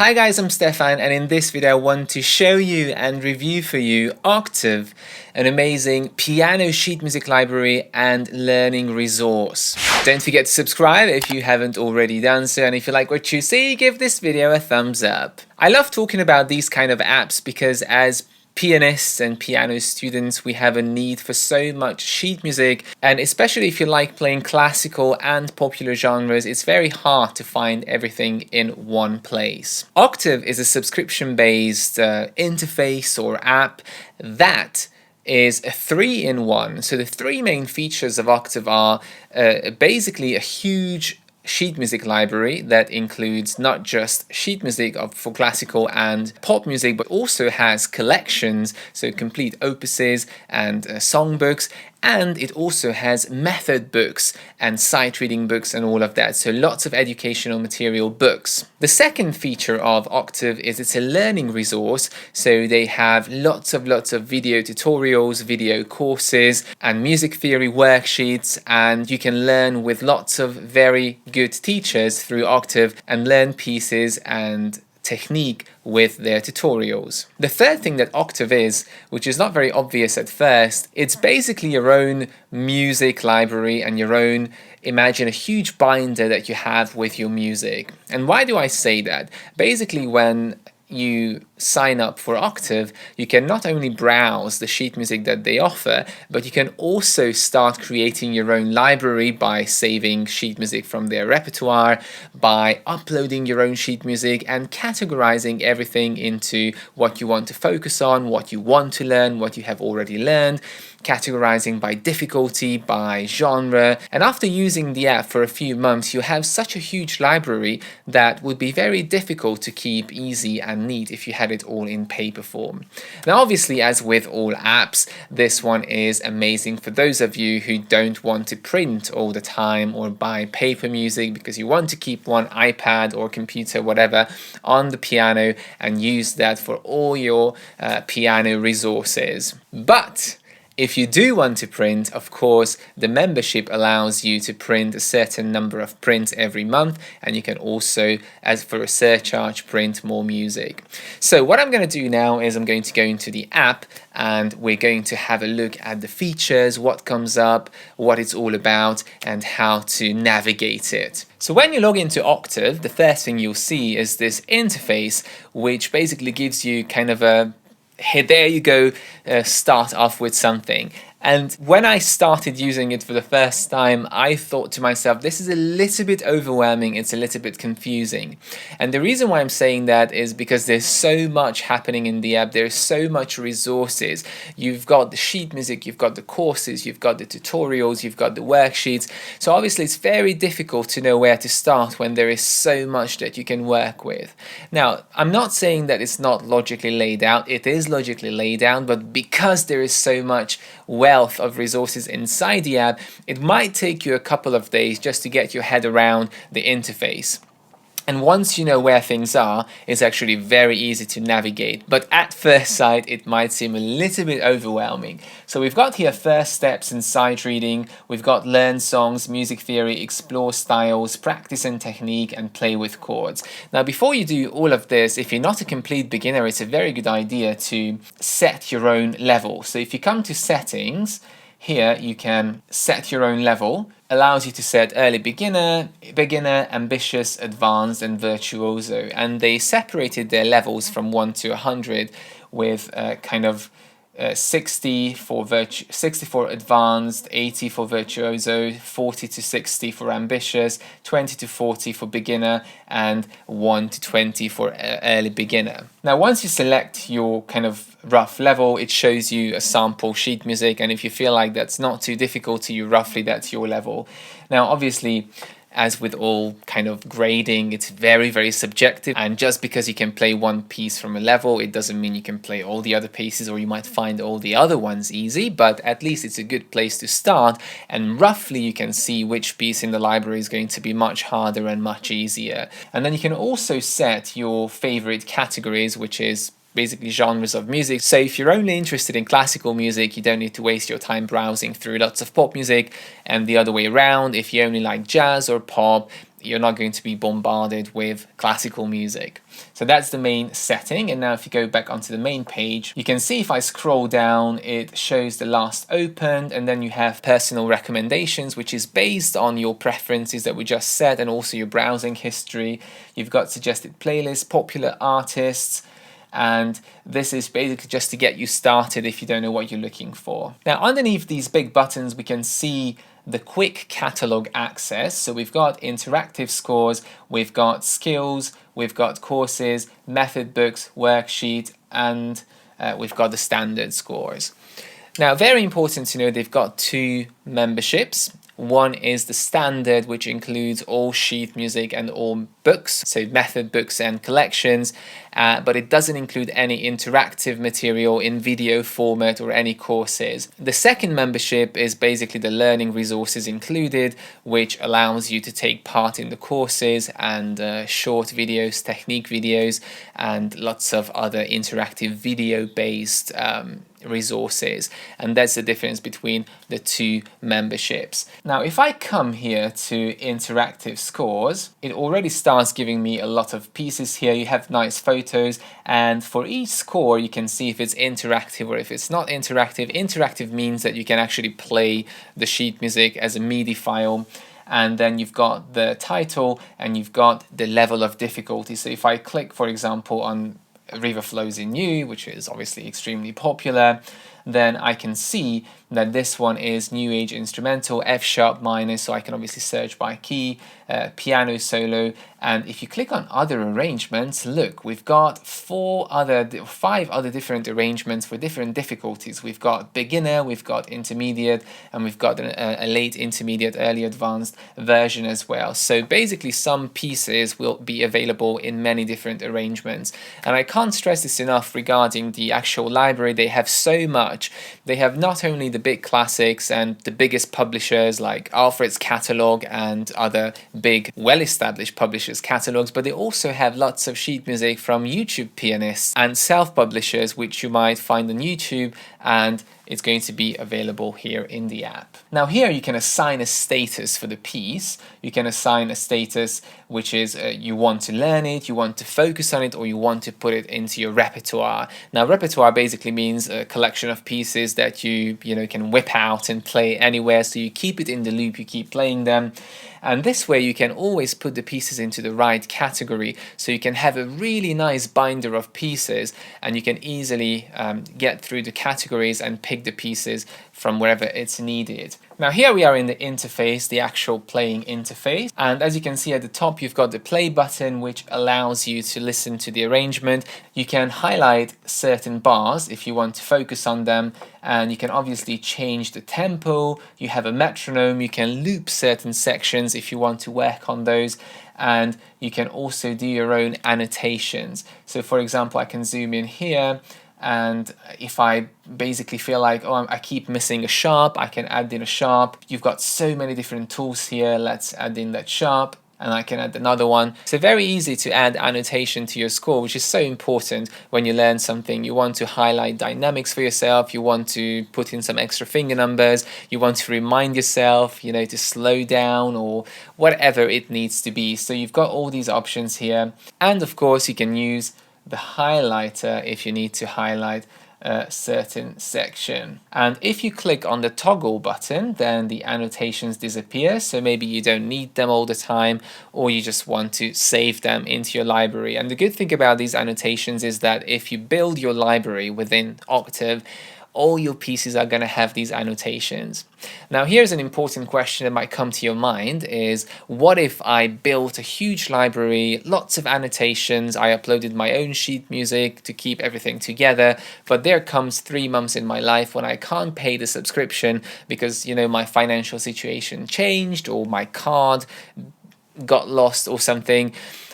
Hi guys, I'm Stefan, and in this video I want to show you and review for you Oktav, an amazing piano sheet music library and learning resource. Don't forget to subscribe if you haven't already done so, and if you like what you see, give this video a thumbs up. I love talking about these kind of apps because as pianists and piano students, we have a need for so much sheet music, and especially if you like playing classical and popular genres, it's very hard to find everything in one place. Oktav is a subscription-based interface or app that is a 3-in-1. So the three main features of Oktav are basically a huge sheet music library that includes not just sheet music for classical and pop music, but also has collections, so complete opuses and songbooks, and it also has method books and sight reading books and all of that, so lots of educational material books. The second feature of Oktav is it's a learning resource, so they have lots of video tutorials, video courses and music theory worksheets, and you can learn with lots of very good teachers through Oktav and learn pieces and technique with their tutorials. The third thing that Oktav is, which is not very obvious at first, it's basically your own music library and your own, imagine a huge binder that you have with your music. And why do I say that? Basically, when you sign up for Oktav, you can not only browse the sheet music that they offer, but you can also start creating your own library by saving sheet music from their repertoire, by uploading your own sheet music and categorizing everything into what you want to focus on, what you want to learn, what you have already learned, categorizing by difficulty, by genre. And after using the app for a few months, you have such a huge library that would be very difficult to keep easy and neat if you had it all in paper form. Now obviously, as with all apps, this one is amazing for those of you who don't want to print all the time or buy paper music, because you want to keep one iPad or computer, whatever, on the piano and use that for all your piano resources. But if you do want to print, of course, the membership allows you to print a certain number of prints every month, and you can also, as for a surcharge, print more music. So what I'm going to do now is I'm going to go into the app and we're going to have a look at the features, what comes up, what it's all about, and how to navigate it. So when you log into Oktav, the first thing you'll see is this interface, which basically gives you kind of a here, there you go, start off with something. And when I started using it for the first time, I thought to myself, this is a little bit overwhelming, it's a little bit confusing. And the reason why I'm saying that is because there's so much happening in the app, there's so much resources. You've got the sheet music, you've got the courses, you've got the tutorials, you've got the worksheets. So obviously it's very difficult to know where to start when there is so much that you can work with. Now, I'm not saying that it's not logically laid out, it is logically laid out, but because there is so much wealth of resources inside the app, it might take you a couple of days just to get your head around the interface. And once you know where things are, it's actually very easy to navigate. But at first sight, it might seem a little bit overwhelming. So we've got here first steps in sight reading. We've got learn songs, music theory, explore styles, practice and technique, and play with chords. Now, before you do all of this, if you're not a complete beginner, it's a very good idea to set your own level. So if you come to settings, here you can set your own level. Allows you to set early beginner, ambitious, advanced, and virtuoso. And they separated their levels from 1 to 100 with kind of 60 for advanced, 80 for virtuoso, 40 to 60 for ambitious, 20 to 40 for beginner, and 1 to 20 for early beginner. Now, once you select your kind of rough level, it shows you a sample sheet music, and if you feel like that's not too difficult to you, roughly that's your level. Now, obviously, as with all kind of grading, it's very subjective, and just because you can play one piece from a level, it doesn't mean you can play all the other pieces, or you might find all the other ones easy, but at least it's a good place to start, and roughly you can see which piece in the library is going to be much harder and much easier. And then you can also set your favorite categories, which is basically genres of music. So if you're only interested in classical music, you don't need to waste your time browsing through lots of pop music, and the other way around, if you only like jazz or pop, you're not going to be bombarded with classical music. So that's the main setting. And now if you go back onto the main page, you can see if I scroll down, it shows the last opened, and then you have personal recommendations, which is based on your preferences that we just said, and also your browsing history. You've got suggested playlists, popular artists, and this is basically just to get you started if you don't know what you're looking for. Now underneath these big buttons we can see the quick catalog access. So we've got interactive scores, we've got skills, we've got courses, method books, worksheet, and we've got the standard scores. Now very important to know, they've got two memberships. One is the standard, which includes all sheet music and all books, so method books and collections, but it doesn't include any interactive material in video format or any courses. The second membership is basically the learning resources included, which allows you to take part in the courses and short videos, technique videos, and lots of other interactive video-based resources. And that's the difference between the two memberships. Now if I come here to interactive scores, it already starts giving me a lot of pieces here. You have nice photos, and for each score you can see if it's interactive or if it's not interactive. Interactive means that you can actually play the sheet music as a MIDI file, and then you've got the title and you've got the level of difficulty. So if I click, for example, on River Flows in You, which is obviously extremely popular, then I can see that this one is New Age Instrumental, F sharp minor, so I can obviously search by key, piano solo, and if you click on other arrangements, look, we've got five other different arrangements for different difficulties. We've got beginner, we've got intermediate, and we've got a late intermediate, early advanced version as well. So basically some pieces will be available in many different arrangements, and I can't stress this enough regarding the actual library. They have so much. They have not only the big classics and the biggest publishers like Alfred's catalog and other big well-established publishers' catalogs, but they also have lots of sheet music from YouTube pianists and self-publishers, which you might find on YouTube, and it's going to be available here in the app. Now here you can assign a status for the piece. You can assign a status which is you want to learn it, you want to focus on it, or you want to put it into your repertoire. Now repertoire basically means a collection of pieces that you can whip out and play anywhere, so you keep it in the loop, you keep playing them. And this way you can always put the pieces into the right category, so you can have a really nice binder of pieces and you can easily get through the categories and pick the pieces from wherever it's needed. Now here we are in the interface, the actual playing interface, and as you can see at the top you've got the play button, which allows you to listen to the arrangement. You can highlight certain bars if you want to focus on them, and you can obviously change the tempo. You have a metronome, you can loop certain sections if you want to work on those, and you can also do your own annotations. So for example, I can zoom in here, and if I basically feel like, oh, I keep missing a sharp, I can add in a sharp. You've got so many different tools here. Let's add in that sharp, and I can add another one. So very easy to add annotation to your score, which is so important when you learn something. You want to highlight dynamics for yourself, you want to put in some extra finger numbers, you want to remind yourself, to slow down or whatever it needs to be. So you've got all these options here, and of course you can use the highlighter if you need to highlight a certain section. And if you click on the toggle button, then the annotations disappear, so maybe you don't need them all the time, or you just want to save them into your library. And the good thing about these annotations is that if you build your library within Oktav, all your pieces are going to have these annotations. Now here's an important question that might come to your mind is, what if I built a huge library, lots of annotations, I uploaded my own sheet music to keep everything together, but there comes 3 months in my life when I can't pay the subscription because my financial situation changed, or my card got lost or something.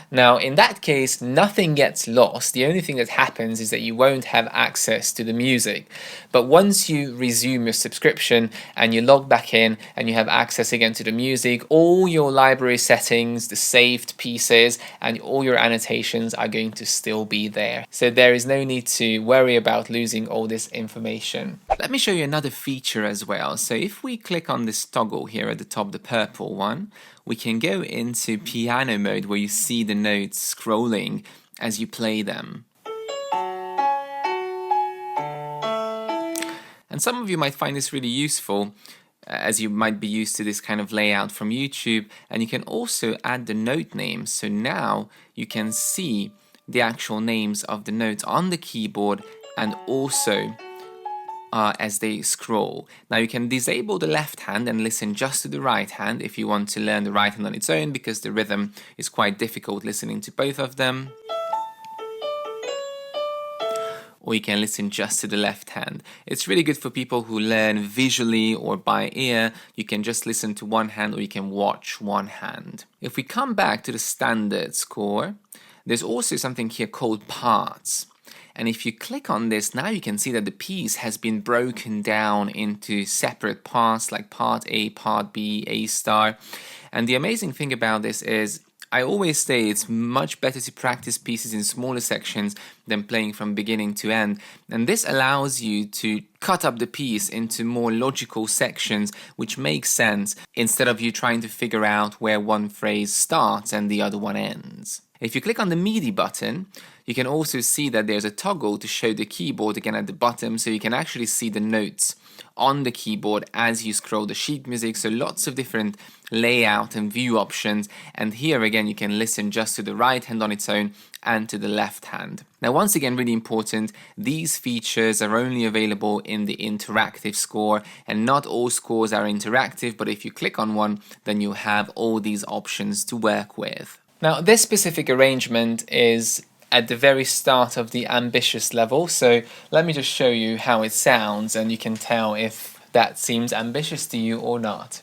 Now, in that case, nothing gets lost. The only thing that happens is that you won't have access to the music. But once you resume your subscription and you log back in and you have access again to the music, all your library settings, the saved pieces, and all your annotations are going to still be there. So there is no need to worry about losing all this information. Let me show you another feature as well. So if we click on this toggle here at the top, the purple one, we can go into piano mode where you see the notes scrolling as you play them. And some of you might find this really useful, as you might be used to this kind of layout from YouTube, and you can also add the note names. So now you can see the actual names of the notes on the keyboard and also as they scroll. Now you can disable the left hand and listen just to the right hand if you want to learn the right hand on its own, because the rhythm is quite difficult listening to both of them. Or you can listen just to the left hand. It's really good for people who learn visually or by ear. You can just listen to one hand or you can watch one hand. If we come back to the standard score, there's also something here called parts. And if you click on this, now you can see that the piece has been broken down into separate parts, like part A, part B, A star. And the amazing thing about this is, I always say it's much better to practice pieces in smaller sections than playing from beginning to end. And this allows you to cut up the piece into more logical sections, which makes sense, instead of you trying to figure out where one phrase starts and the other one ends. If you click on the MIDI button, you can also see that there's a toggle to show the keyboard again at the bottom, so you can actually see the notes on the keyboard as you scroll the sheet music. So lots of different layout and view options, and here again you can listen just to the right hand on its own and to the left hand. Now once again, really important, these features are only available in the interactive score, and not all scores are interactive, but if you click on one, then you'll have all these options to work with. Now this specific arrangement is at the very start of the ambitious level, so let me just show you how it sounds and you can tell if that seems ambitious to you or not.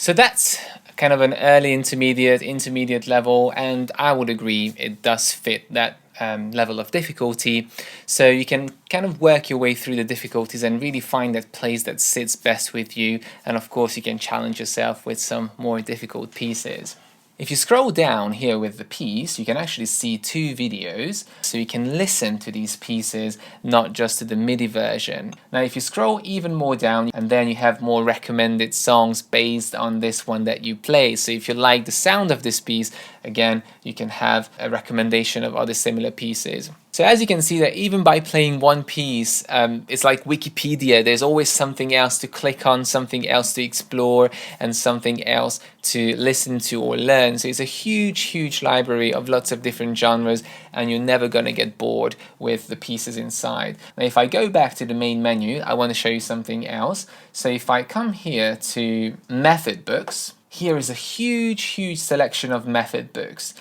So that's kind of an early intermediate level, and I would agree it does fit that level of difficulty. So you can kind of work your way through the difficulties and really find that place that sits best with you, and of course you can challenge yourself with some more difficult pieces. If you scroll down here with the piece, you can actually see 2 videos, so you can listen to these pieces, not just to the MIDI version. Now if you scroll even more down, and then you have more recommended songs based on this one that you play. So if you like the sound of this piece, again, you can have a recommendation of other similar pieces. So as you can see that even by playing one piece, it's like Wikipedia. There's always something else to click on, something else to explore, and something else to listen to or learn. So it's a huge library of lots of different genres, and you're never going to get bored with the pieces inside. Now if I go back to the main menu, I want to show you something else. So if I come here to method books, here is a huge selection of method books.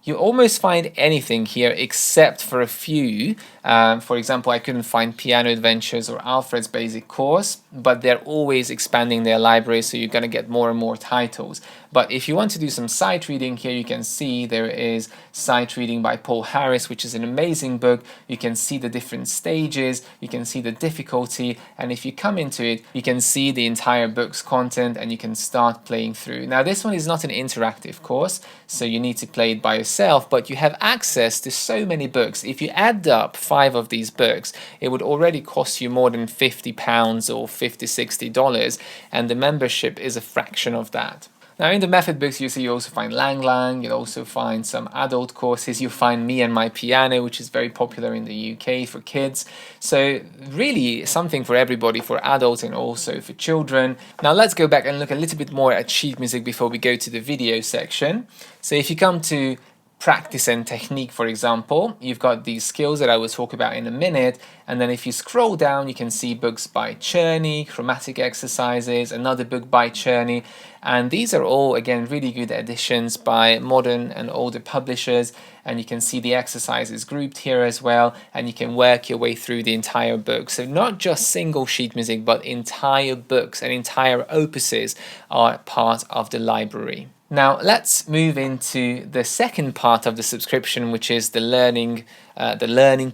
You almost find anything here except for a few. For example, I couldn't find Piano Adventures or Alfred's Basic Course, but they're always expanding their library, so you're going to get more and more titles. But if you want to do some sight reading, here you can see there is Sight Reading by Paul Harris, which is an amazing book. You can see the different stages, you can see the difficulty, and if you come into it, you can see the entire book's content and you can start playing through. Now this one is not an interactive course, so you need to play it by yourself, but you have access to so many books. If you add up 5 of these books, it would already cost you more than £50 or $50–60, and the membership is a fraction of that. Now in the method books, you also find Lang Lang, you'll also find some adult courses, you'll find Me and My Piano, which is very popular in the UK for kids. So really something for everybody, for adults and also for children. Now let's go back and look a little bit more at sheet music before we go to the video section. So if you come to practice and technique, for example, you've got these skills that I will talk about in a minute, and then if you scroll down you can see books by Czerny, chromatic exercises, another book by Czerny, And these are all, again, really good editions by modern and older publishers. And you can see the exercises grouped here as well, and you can work your way through the entire book. So not just single sheet music, but entire books and entire opuses are part of the library. Now let's move into the second part of the subscription, which is the learning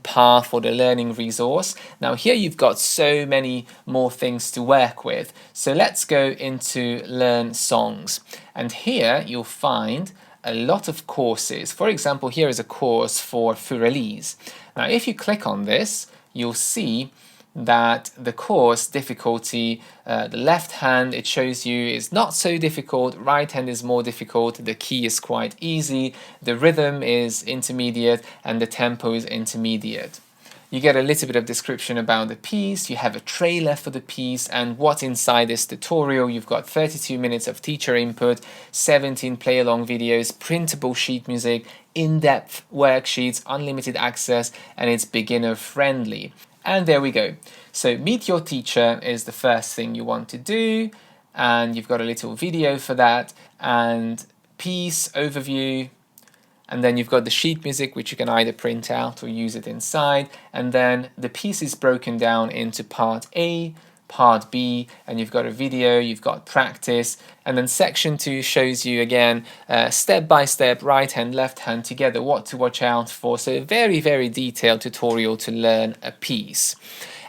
path or the learning resource. Now here you've got so many more things to work with. So let's go into Learn Songs. And here you'll find a lot of courses. For example, here is a course for Furelese. Now if you click on this, you'll see that the course difficulty, the left hand, it shows you is not so difficult, right hand is more difficult, the key is quite easy, the rhythm is intermediate, and the tempo is intermediate. You get a little bit of description about the piece, you have a trailer for the piece, and what's inside this tutorial. You've got 32 minutes of teacher input, 17 play-along videos, printable sheet music, in-depth worksheets, unlimited access, and it's beginner-friendly. And there we go. So meet your teacher is the first thing you want to do, and you've got a little video for that, and piece overview, and then you've got the sheet music, which you can either print out or use it inside, and then the piece is broken down into part A, part B, and you've got a video, you've got practice, and then section 2 shows you again step by step, right hand, left hand together, what to watch out for. So a very, very detailed tutorial to learn a piece.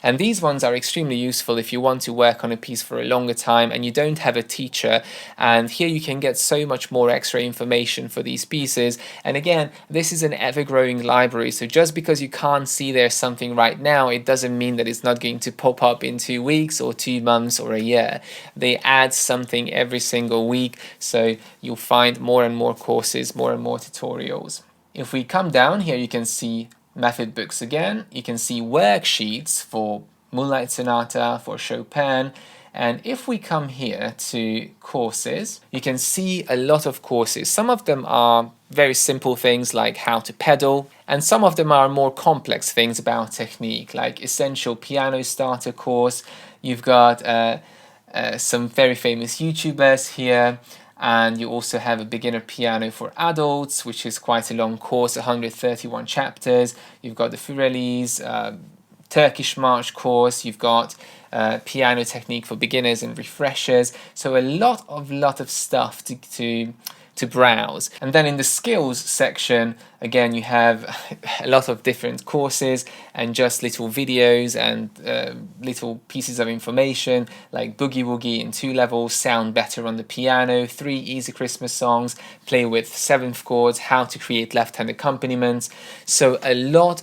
And these ones are extremely useful if you want to work on a piece for a longer time and you don't have a teacher. And here you can get so much more extra information for these pieces. And again, this is an ever-growing library. So just because you can't see there's something right now, it doesn't mean that it's not going to pop up in 2 weeks or 2 months or a year. They add something every single week. So you'll find more and more courses, more and more tutorials. If we come down here, you can see method books again. You can see worksheets for Moonlight Sonata, for Chopin. And if we come here to courses, you can see a lot of courses. Some of them are very simple things like how to pedal, and some of them are more complex things about technique, like Essential Piano Starter course. You've got some very famous YouTubers here. And you also have a beginner piano for adults, which is quite a long course, 131 chapters. You've got the Furelese Turkish March course. You've got piano technique for beginners and refreshers. So a lot of stuff to browse. And then in the skills section, again, you have a lot of different courses and just little videos and little pieces of information like Boogie Woogie in 2 levels, sound better on the piano, 3 easy Christmas songs, play with 7th chords, how to create left-hand accompaniments. So a lot.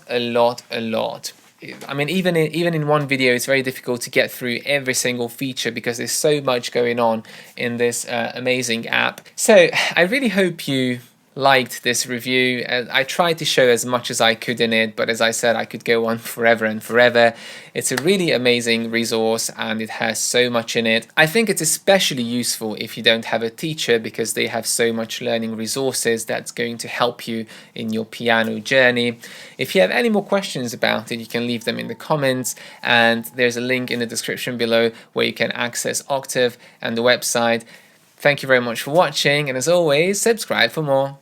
I mean, even in one video, it's very difficult to get through every single feature because there's so much going on in this amazing app. So I really hope you liked this review. I tried to show as much as I could in it, but as I said, I could go on forever and forever. It's a really amazing resource and it has so much in it. I think it's especially useful if you don't have a teacher because they have so much learning resources that's going to help you in your piano journey. If you have any more questions about it, you can leave them in the comments, and there's a link in the description below where you can access Oktav and the website. Thank you very much for watching, and as always, subscribe for more.